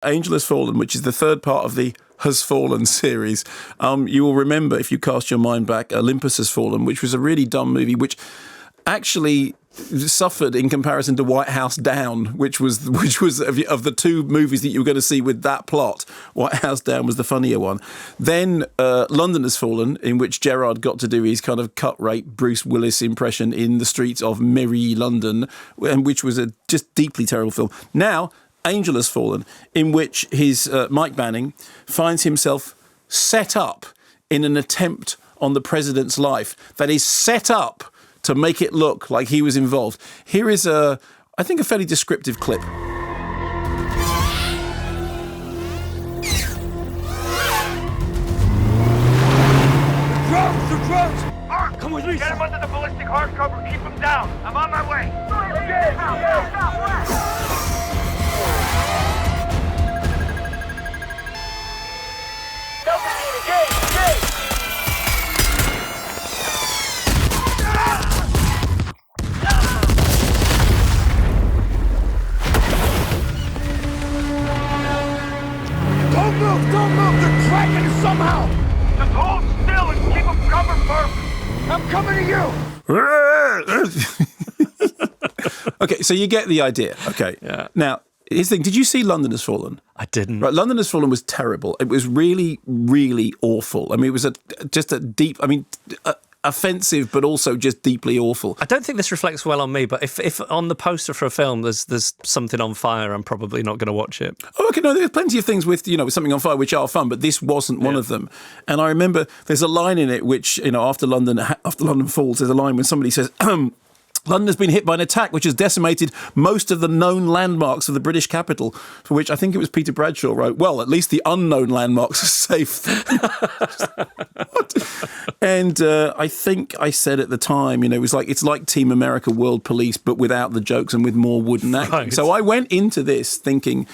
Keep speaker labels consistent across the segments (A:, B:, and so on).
A: Angel Has Fallen, which is the third part of the Has Fallen series. You will remember, if you cast your mind back, Olympus Has Fallen, which was a really dumb movie, which actually suffered in comparison to White House Down, which was of the two movies that you were going to see with that plot, White House Down was the funnier one. Then London Has Fallen, in which Gerard got to do his kind of cut-rate Bruce Willis impression in the streets of merry London, and which was a just deeply terrible film. Now, Angel Has Fallen, in which his Mike Banning finds himself set up in an attempt on the president's life that is set up to make it look like he was involved. Here is I think, a fairly descriptive clip.
B: Drugs! The drugs!
C: Mark, come with me. Get him under the ballistic hard cover. Keep him down. I'm on my way.
B: Don't move! They're tracking us somehow!
C: Just hold still and keep them covered, Murph.
B: I'm coming to you!
A: Okay, so you get the idea. Okay.
D: Yeah.
A: Now, here's the thing. Did you see London Has Fallen?
D: I didn't.
A: Right, London Has Fallen was terrible. It was really, really awful. I mean, it was just a deep... offensive, but also just deeply awful.
D: I don't think this reflects well on me, but if on the poster for a film there's something on fire, I'm probably not going to watch it.
A: Oh, okay, no, there's plenty of things with something on fire which are fun, but this wasn't one of them. And I remember there's a line in it which, after London Falls, there's a line when somebody says, London has been hit by an attack which has decimated most of the known landmarks of the British capital, for which I think it was Peter Bradshaw wrote, well, at least the unknown landmarks are safe. And I think I said at the time, it's like Team America World Police, but without the jokes and with more wooden acting.
D: Right.
A: So I went into this thinking,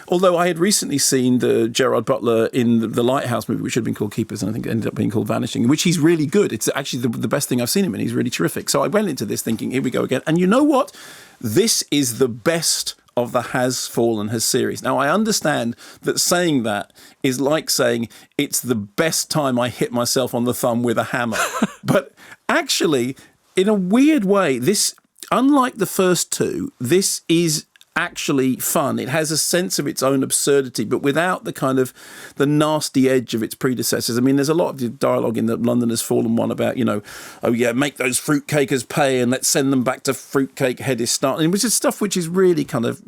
A: although I had recently seen the Gerard Butler in the Lighthouse movie, which had been called Keepers, and I think it ended up being called Vanishing, in which he's really good. It's actually the best thing I've seen him in. He's really terrific. So I went into this thinking, here we go again. And you know what? This is the best of the Has Fallen Has series. Now, I understand that saying that is like saying it's the best time I hit myself on the thumb with a hammer. But actually, in a weird way, this, unlike the first two, this is actually fun. It has a sense of its own absurdity, but without the kind of the nasty edge of its predecessors. I mean, there's a lot of dialogue in the London Has Fallen one about, make those fruitcakers pay and let's send them back to fruitcake headed start, which is stuff which is really kind of,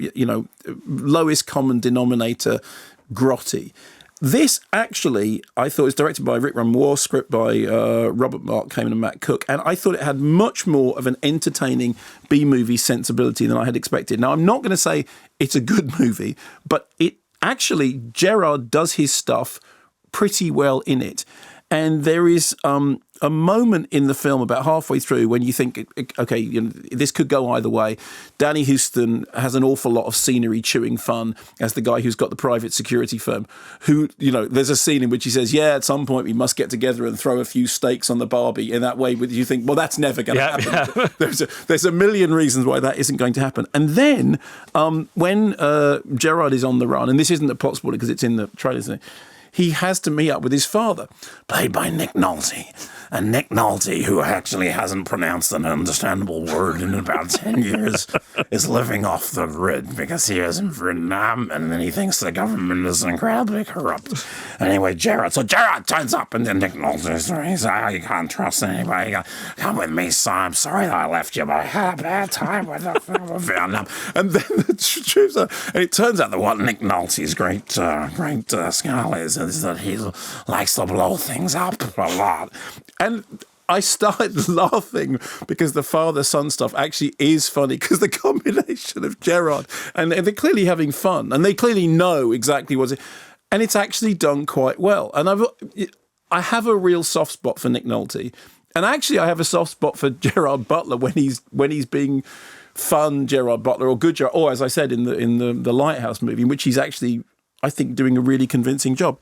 A: lowest common denominator grotty. This actually, I thought, was directed by Rick Ramour, script by Robert Mark Kamen and Matt Cook, and I thought it had much more of an entertaining B-movie sensibility than I had expected. Now, I'm not going to say it's a good movie, but it actually, Gerard does his stuff pretty well in it. And there is a moment in the film about halfway through when you think, okay, this could go either way. Danny Huston has an awful lot of scenery chewing fun as the guy who's got the private security firm, who, there's a scene in which he says, at some point we must get together and throw a few steaks on the Barbie. In that way, you think, well, that's never going to happen. Yeah. There's a million reasons why that isn't going to happen. And then when Gerard is on the run, and this isn't a plot spoiler because it's in the trailer, isn't it? He has to meet up with his father, played by Nick Nolte. And Nick Nolte, who actually hasn't pronounced an understandable word in about 10 years, is living off the grid because he is in Vietnam and then he thinks the government is incredibly corrupt. Anyway, Gerard turns up and then Nick Nolte says, you can't trust anybody. Come with me, son. I'm sorry that I left you, but I had a bad time with Vietnam. And then the truth, and it turns out that what Nick Nolte's great skill is that he likes to blow things up a lot. And I started laughing because the father-son stuff actually is funny because the combination of Gerard and they're clearly having fun and they clearly know exactly what's it. And it's actually done quite well. And I have a real soft spot for Nick Nolte. And actually I have a soft spot for Gerard Butler when he's being fun Gerard Butler or good Gerard, or as I said in the Lighthouse movie, in which he's actually, I think, doing a really convincing job.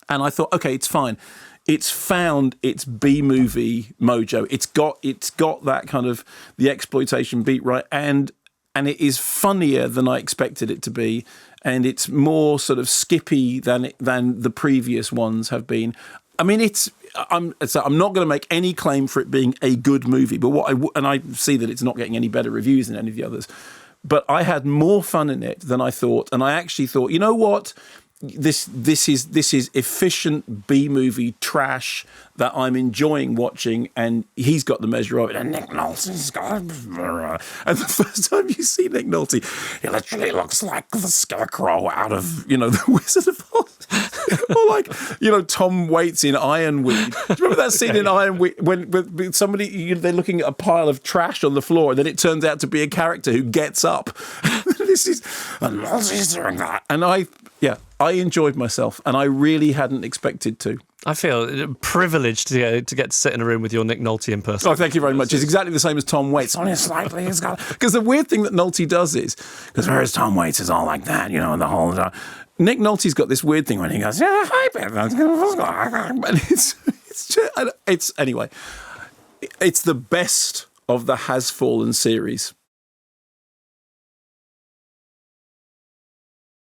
A: And I thought, okay, it's fine. It's found its B-movie mojo. It's got that kind of the exploitation beat right, and it is funnier than I expected it to be. and it's more sort of skippy than the previous ones have been. I mean, I'm not going to make any claim for it being a good movie, but and I see that it's not getting any better reviews than any of the others. But I had more fun in it than I thought, and I actually thought, you know what? This is efficient B-movie trash that I'm enjoying watching, and he's got the measure of it. And Nick Nolte's got, and the first time you see Nick Nolte, he literally looks like the Scarecrow out of the Wizard of Oz, or like Tom Waits in Ironweed. Do you remember that scene in Ironweed when somebody they're looking at a pile of trash on the floor, and then it turns out to be a character who gets up. And Nolte's doing that, and I enjoyed myself, and I really hadn't expected to.
D: I feel privileged to get to sit in a room with your Nick Nolte in person.
A: Oh, thank you very much. It's exactly the same as Tom Waits. Only slightly. Because the weird thing that Nolte does is, because whereas Tom Waits is all like that, and the whole Nick Nolte's got this weird thing when he goes, yeah, hi, Ben. And it's anyway, it's the best of the Has Fallen series.